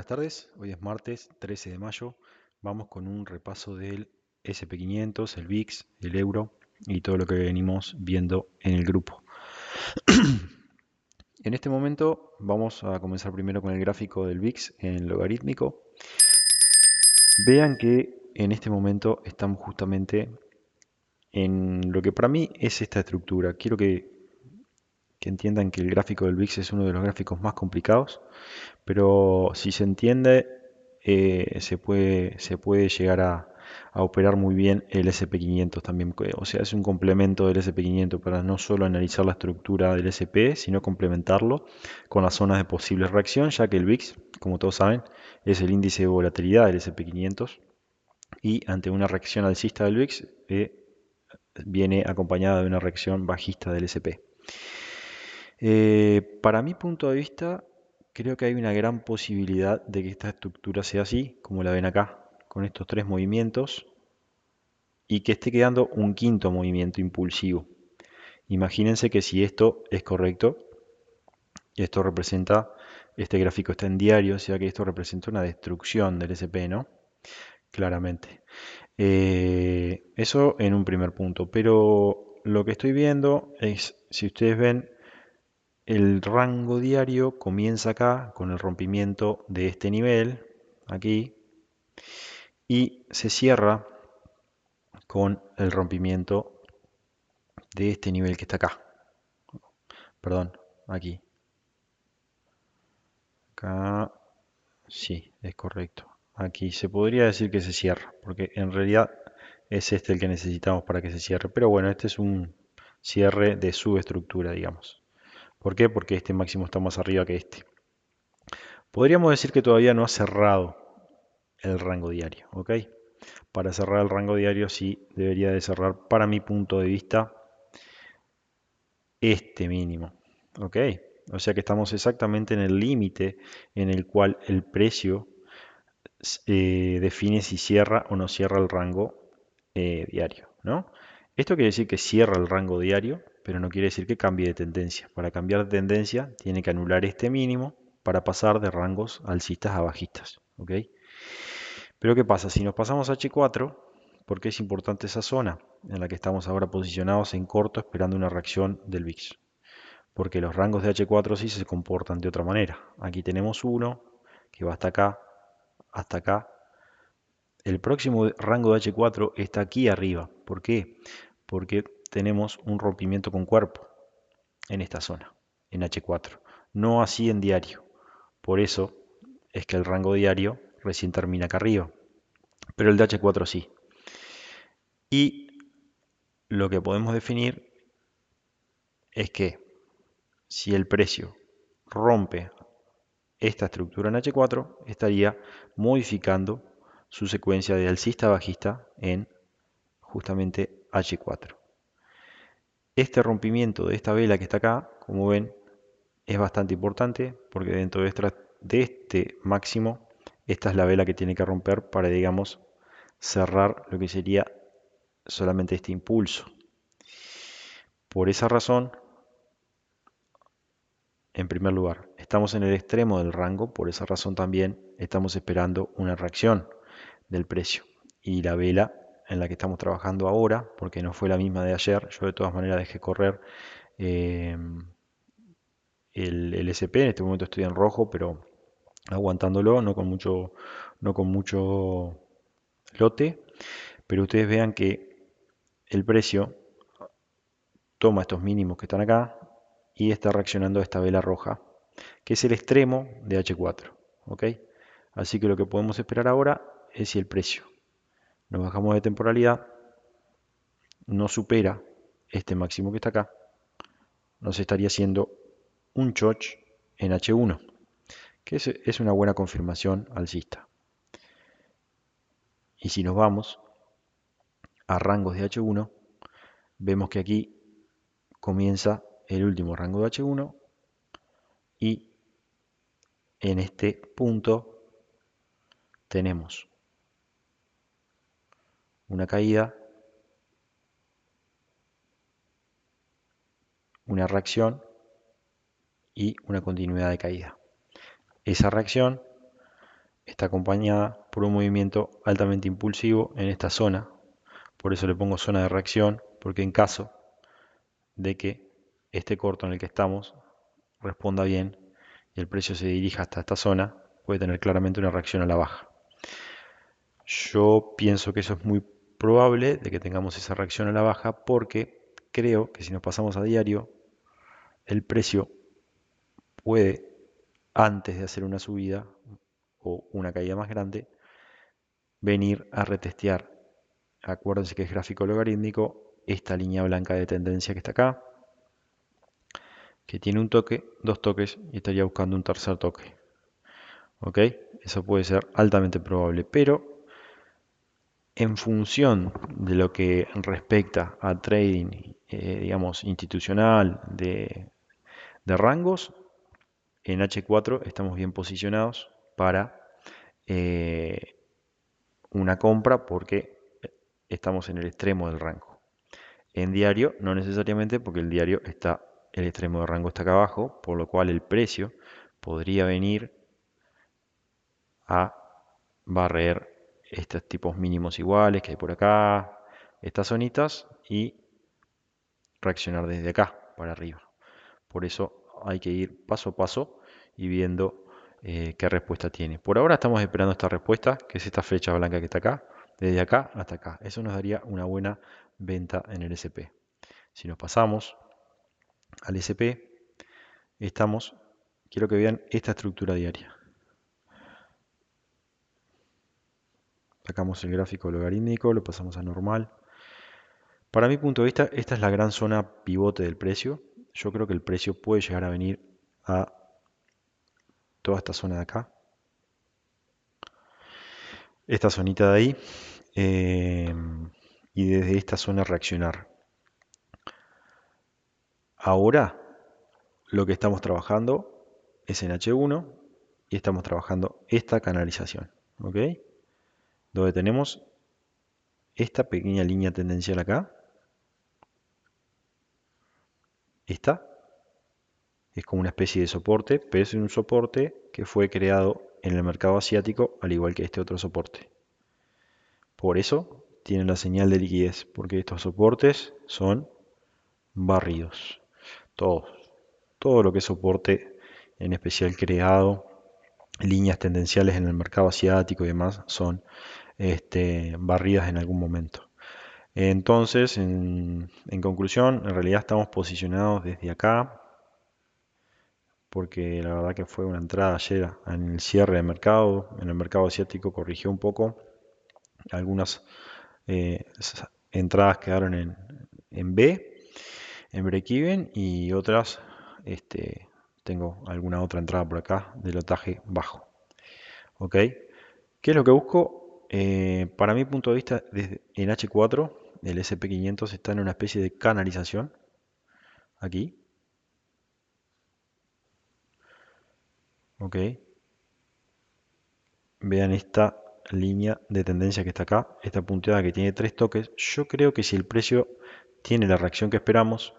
tardes, hoy es martes 13 de mayo. Vamos con un repaso del SP500, el VIX, el euro y todo lo que venimos viendo en el grupo. En este momento vamos a comenzar primero con el gráfico del VIX en logarítmico. Vean que en este momento estamos justamente en lo que para mí es esta estructura. Quiero que entiendan que el gráfico del VIX es uno de los gráficos más complicados, pero si se entiende, se puede llegar a operar muy bien el SP500 también. O sea, es un complemento del SP500 para no solo analizar la estructura del SP, sino complementarlo con las zonas de posible reacción, ya que el VIX, como todos saben, es el índice de volatilidad del SP500 y ante una reacción alcista del VIX viene acompañada de una reacción bajista del SP. Para mi punto de vista, creo que hay una gran posibilidad de que esta estructura sea así, como la ven acá, con estos tres movimientos, y que esté quedando un quinto movimiento impulsivo. Imagínense que si esto es correcto, esto representa, este gráfico está en diario, o sea que esto representa una destrucción del SP, ¿no? Claramente. Eso en un primer punto, pero lo que estoy viendo es, si ustedes ven, el rango diario comienza acá con el rompimiento de este nivel, aquí, y se cierra con el rompimiento de este nivel que está acá. Perdón, aquí. Acá, sí, es correcto. Aquí se podría decir que se cierra, porque en realidad es este el que necesitamos para que se cierre. Pero bueno, este es un cierre de subestructura, digamos. ¿Por qué? Porque este máximo está más arriba que este. Podríamos decir que todavía no ha cerrado el rango diario, ¿ok? Para cerrar el rango diario sí debería de cerrar, para mi punto de vista, este mínimo, ¿ok? O sea que estamos exactamente en el límite en el cual el precio define si cierra o no cierra el rango diario, ¿no? Esto quiere decir que cierra el rango diario, pero no quiere decir que cambie de tendencia. Para cambiar de tendencia tiene que anular este mínimo para pasar de rangos alcistas a bajistas, ¿ok? Pero ¿qué pasa? Si nos pasamos a H4, ¿por qué es importante esa zona en la que estamos ahora posicionados en corto esperando una reacción del VIX? Porque los rangos de H4 sí se comportan de otra manera. Aquí tenemos uno que va hasta acá, hasta acá. El próximo rango de H4 está aquí arriba. ¿Por qué? Porque tenemos un rompimiento con cuerpo en esta zona, en H4. No así en diario. Por eso es que el rango diario recién termina acá arriba. Pero el de H4 sí. Y lo que podemos definir es que si el precio rompe esta estructura en H4, estaría modificando su secuencia de alcista-bajista en justamente H4. Este rompimiento de esta vela que está acá, como ven, es bastante importante porque dentro de este máximo, esta es la vela que tiene que romper para, digamos, cerrar lo que sería solamente este impulso. Por esa razón, en primer lugar, estamos en el extremo del rango, por esa razón también estamos esperando una reacción del precio. Y la vela en la que estamos trabajando ahora, porque no fue la misma de ayer, yo de todas maneras dejé correr eh, el SP, en este momento estoy en rojo, pero aguantándolo, no con mucho lote, pero ustedes vean que el precio toma estos mínimos que están acá y está reaccionando a esta vela roja, que es el extremo de H4, ¿ok? Así que lo que podemos esperar ahora es si el precio nos bajamos de temporalidad, no supera este máximo que está acá, nos estaría haciendo un choch en H1, que es una buena confirmación alcista. Y si nos vamos a rangos de H1, vemos que aquí comienza el último rango de H1 y en este punto tenemos una caída, una reacción y una continuidad de caída. Esa reacción está acompañada por un movimiento altamente impulsivo en esta zona. Por eso le pongo zona de reacción, porque en caso de que este corto en el que estamos responda bien y el precio se dirija hasta esta zona, puede tener claramente una reacción a la baja. Yo pienso que eso es muy probable de que tengamos esa reacción a la baja porque creo que si nos pasamos a diario, el precio puede, antes de hacer una subida o una caída más grande, venir a retestear. Acuérdense que es gráfico logarítmico, esta línea blanca de tendencia que está acá, que tiene un toque, dos toques y estaría buscando un tercer toque. ¿Ok? Eso puede ser altamente probable, pero en función de lo que respecta a trading, digamos, institucional de rangos, en H4 estamos bien posicionados para eh, una compra porque estamos en el extremo del rango. En diario, no necesariamente porque el diario está, el extremo de rango está acá abajo, por lo cual el precio podría venir a barrer estos tipos mínimos iguales que hay por acá, estas zonitas, y reaccionar desde acá para arriba. Por eso hay que ir paso a paso y viendo qué respuesta tiene. Por ahora estamos esperando esta respuesta, que es esta flecha blanca que está acá, desde acá hasta acá. Eso nos daría una buena venta en el SP. Si nos pasamos al SP, quiero que vean esta estructura diaria. Sacamos el gráfico logarítmico, lo pasamos a normal. Para mi punto de vista, esta es la gran zona pivote del precio. Yo creo que el precio puede llegar a venir a toda esta zona de acá, esta zonita de ahí, eh, y desde esta zona reaccionar. Ahora lo que estamos trabajando es en H1 y estamos trabajando esta canalización, ¿ok? Donde tenemos esta pequeña línea tendencial acá, esta es como una especie de soporte, pero es un soporte que fue creado en el mercado asiático al igual que este otro soporte. Por eso tiene la señal de liquidez, porque estos soportes son barridos. Todos. Todo lo que es soporte, en especial creado, líneas tendenciales en el mercado asiático y demás, son barridas en algún momento. Entonces, en conclusión, en realidad estamos posicionados desde acá, porque la verdad que fue una entrada ayer en el cierre de mercado. En el mercado asiático corrigió un poco. Algunas entradas quedaron en B, en break-even, y otras, tengo alguna otra entrada por acá de lotaje bajo. ¿Ok? ¿Qué es lo que busco? Para mi punto de vista, desde en H4, el SP500 está en una especie de canalización. Aquí. ¿Ok? Vean esta línea de tendencia que está acá, esta punteada que tiene tres toques. Yo creo que si el precio tiene la reacción que esperamos,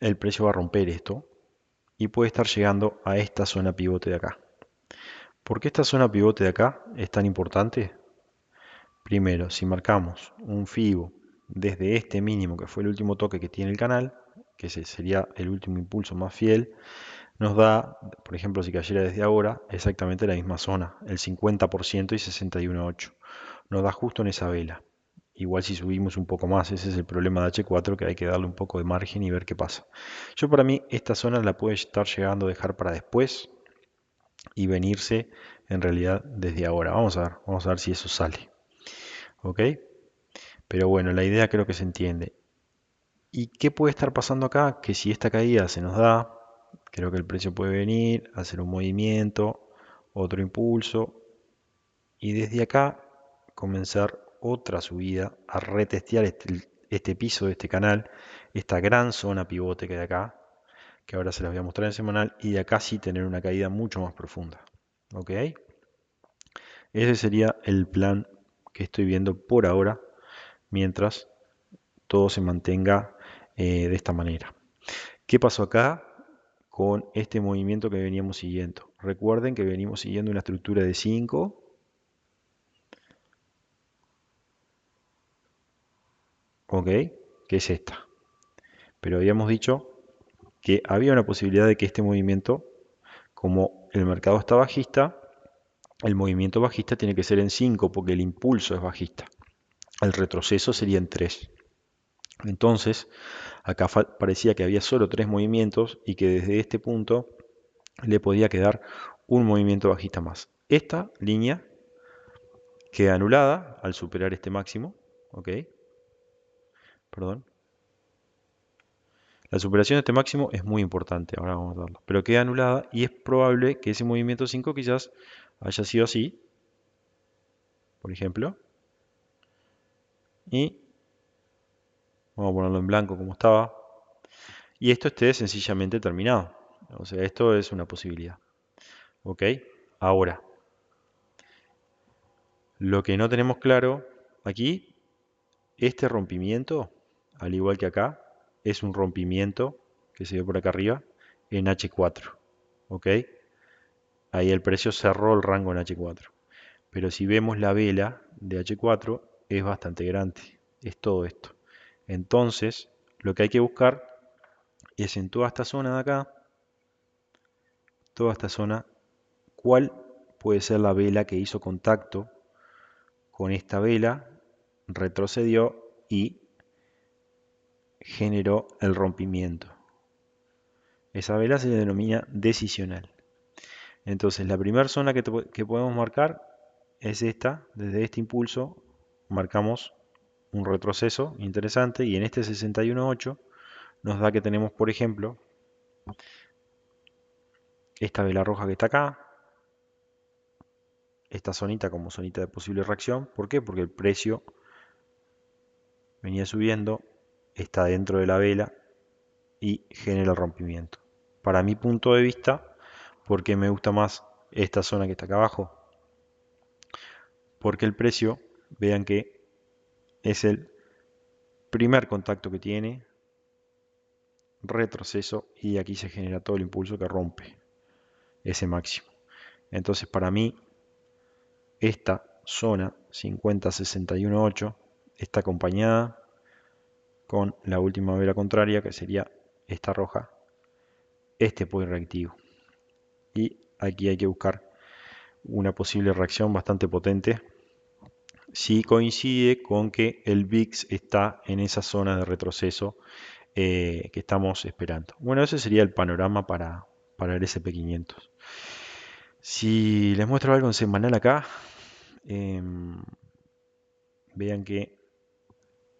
el precio va a romper esto y puede estar llegando a esta zona pivote de acá. ¿Por qué esta zona pivote de acá es tan importante? Primero, si marcamos un FIBO desde este mínimo que fue el último toque que tiene el canal, que ese sería el último impulso más fiel, nos da, por ejemplo, si cayera desde ahora, exactamente la misma zona, el 50% y 61.8. Nos da justo en esa vela. Igual si subimos un poco más, ese es el problema de H4, que hay que darle un poco de margen y ver qué pasa. Yo para mí esta zona la puede estar llegando a dejar para después y venirse en realidad desde ahora. Vamos a ver si eso sale. ¿Ok? Pero bueno, la idea creo que se entiende. ¿Y qué puede estar pasando acá? Que si esta caída se nos da, creo que el precio puede venir, hacer un movimiento, otro impulso, y desde acá comenzar otra subida a retestear este piso de este canal, esta gran zona pivote que hay acá, que ahora se las voy a mostrar en semanal, y de acá sí tener una caída mucho más profunda. ¿Ok? Ese sería el plan que estoy viendo por ahora, mientras todo se mantenga de esta manera. ¿Qué pasó acá con este movimiento que veníamos siguiendo. Recuerden que venimos siguiendo una estructura de 5, ¿ok? Que es esta. Pero habíamos dicho que había una posibilidad de que este movimiento, como el mercado está bajista, el movimiento bajista tiene que ser en 5 porque el impulso es bajista. El retroceso sería en 3. Entonces, acá parecía que había solo 3 movimientos y que desde este punto le podía quedar un movimiento bajista más. Esta línea queda anulada al superar este máximo, ¿ok? Perdón. La superación de este máximo es muy importante, ahora vamos a verlo, pero queda anulada y es probable que ese movimiento 5 quizás haya sido así, por ejemplo, y vamos a ponerlo en blanco como estaba, y esto esté sencillamente terminado. O sea, esto es una posibilidad. ¿Ok? Ahora, lo que no tenemos claro aquí, este rompimiento, al igual que acá, es un rompimiento que se ve por acá arriba en H4. ¿Ok? Ahí el precio cerró el rango en H4. Pero si vemos la vela de H4 es bastante grande. Es todo esto. Entonces, lo que hay que buscar es en toda esta zona de acá, toda esta zona, cuál puede ser la vela que hizo contacto con esta vela, retrocedió y generó el rompimiento. Esa vela se denomina decisional. Entonces la primera zona que podemos marcar es esta. Desde este impulso marcamos un retroceso interesante y en este 61.8 nos da que tenemos, por ejemplo, esta vela roja que está acá, esta zonita como zonita de posible reacción. ¿Por qué? Porque el precio venía subiendo, está dentro de la vela y genera el rompimiento. Para mi punto de vista, ¿por qué me gusta más esta zona que está acá abajo? Porque el precio, vean que es el primer contacto que tiene, retroceso, y aquí se genera todo el impulso que rompe ese máximo. Entonces para mí, esta zona 50.61.8 está acompañada con la última vela contraria, que sería esta roja, este point reactivo. Y aquí hay que buscar una posible reacción bastante potente si coincide con que el VIX está en esa zona de retroceso que estamos esperando. Bueno, ese sería el panorama para el SP500. Si les muestro algo en semanal acá, em, vean que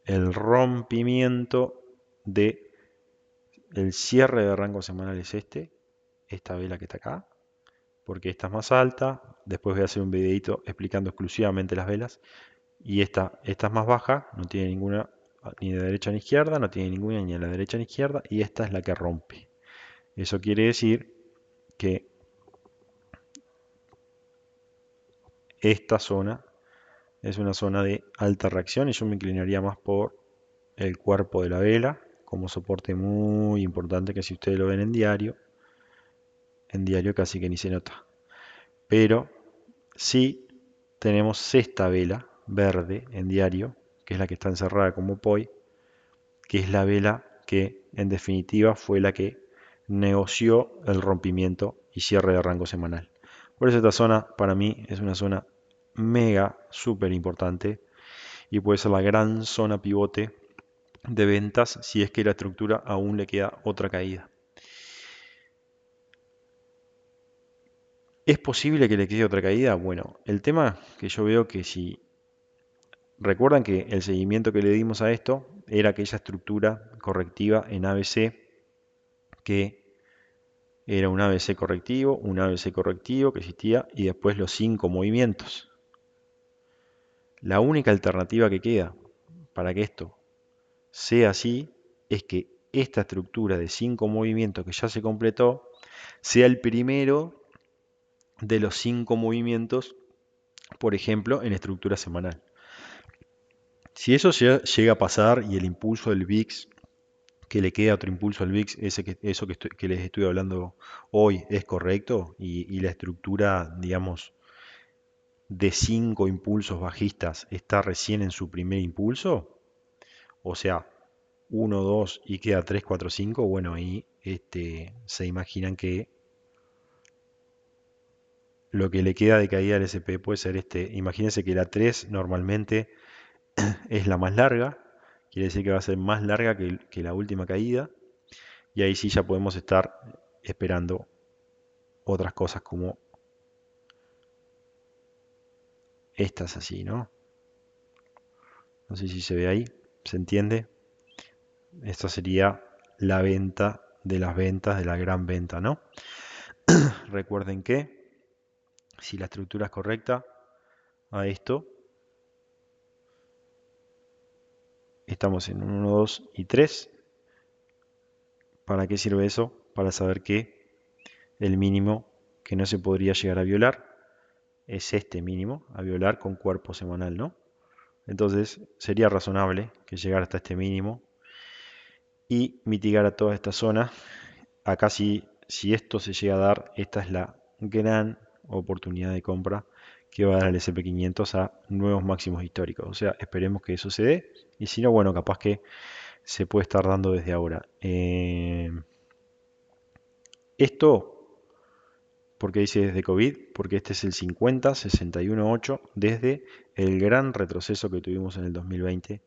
el rompimiento de el cierre de rango semanal es esta vela que está acá, porque esta es más alta. Después voy a hacer un videito explicando exclusivamente las velas. Y esta es más baja, no tiene ninguna ni de derecha ni izquierda, no tiene ninguna ni a la derecha ni izquierda, y esta es la que rompe. Eso quiere decir que esta zona es una zona de alta reacción y yo me inclinaría más por el cuerpo de la vela como soporte muy importante, que si ustedes lo ven en diario casi que ni se nota. Pero si tenemos esta vela verde en diario, que es la que está encerrada como POI, que es la vela que en definitiva fue la que negoció el rompimiento y cierre de rango semanal. Por eso esta zona para mí es una zona mega súper importante y puede ser la gran zona pivote de ventas si es que la estructura aún le queda otra caída. ¿Es posible que le quede otra caída? Bueno, el tema que yo veo que si recuerdan que el seguimiento que le dimos a esto era aquella estructura correctiva en ABC que era un ABC correctivo que existía y después los 5 movimientos. La única alternativa que queda para que esto sea así es que esta estructura de 5 movimientos que ya se completó sea el primero de los 5 movimientos, por ejemplo, en estructura semanal. Si eso llega a pasar y el impulso del VIX que le queda otro impulso al VIX, eso que les estuve hablando hoy es correcto y la estructura, digamos, de 5 impulsos bajistas está recién en su primer impulso, o sea, uno 2 y queda 3 4 5 bueno, ahí se imaginan que lo que le queda de caída al SP puede ser imagínense que la 3 normalmente es la más larga, quiere decir que va a ser más larga que la última caída, y ahí sí ya podemos estar esperando otras cosas como estas así, ¿no? No sé si se ve ahí, ¿se entiende? Esta sería la venta de las ventas de la gran venta, ¿no? Recuerden que si la estructura es correcta a esto, estamos en 1, 2 y 3. ¿Para qué sirve eso? Para saber que el mínimo que no se podría llegar a violar es este mínimo a violar con cuerpo semanal, ¿no? Entonces sería razonable que llegara hasta este mínimo y mitigara toda esta zona. Acá si esto se llega a dar, esta es la gran oportunidad de compra que va a dar el SP500 a nuevos máximos históricos. O sea, esperemos que eso se dé. Y si no, bueno, capaz que se puede estar dando desde ahora. Esto, ¿por qué dice desde COVID? Porque este es el 50-61-8 desde el gran retroceso que tuvimos en el 2020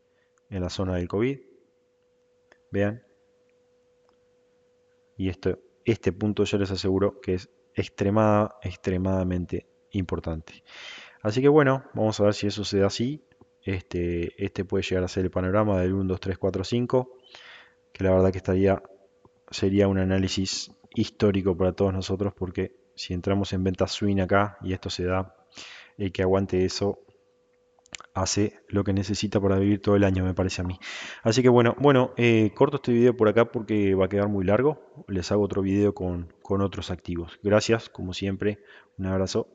en la zona del COVID. Vean. Y este punto yo les aseguro que es extremadamente importante. Así que bueno, vamos a ver si eso se da así. Este puede llegar a ser el panorama del 1, 2, 3, 4, 5, que la verdad que sería un análisis histórico para todos nosotros, porque si entramos en venta swing acá y esto se da, el que aguante eso hace lo que necesita para vivir todo el año, me parece a mí. Así que bueno, corto este video por acá porque va a quedar muy largo. Les hago otro video con otros activos. Gracias, como siempre. Un abrazo.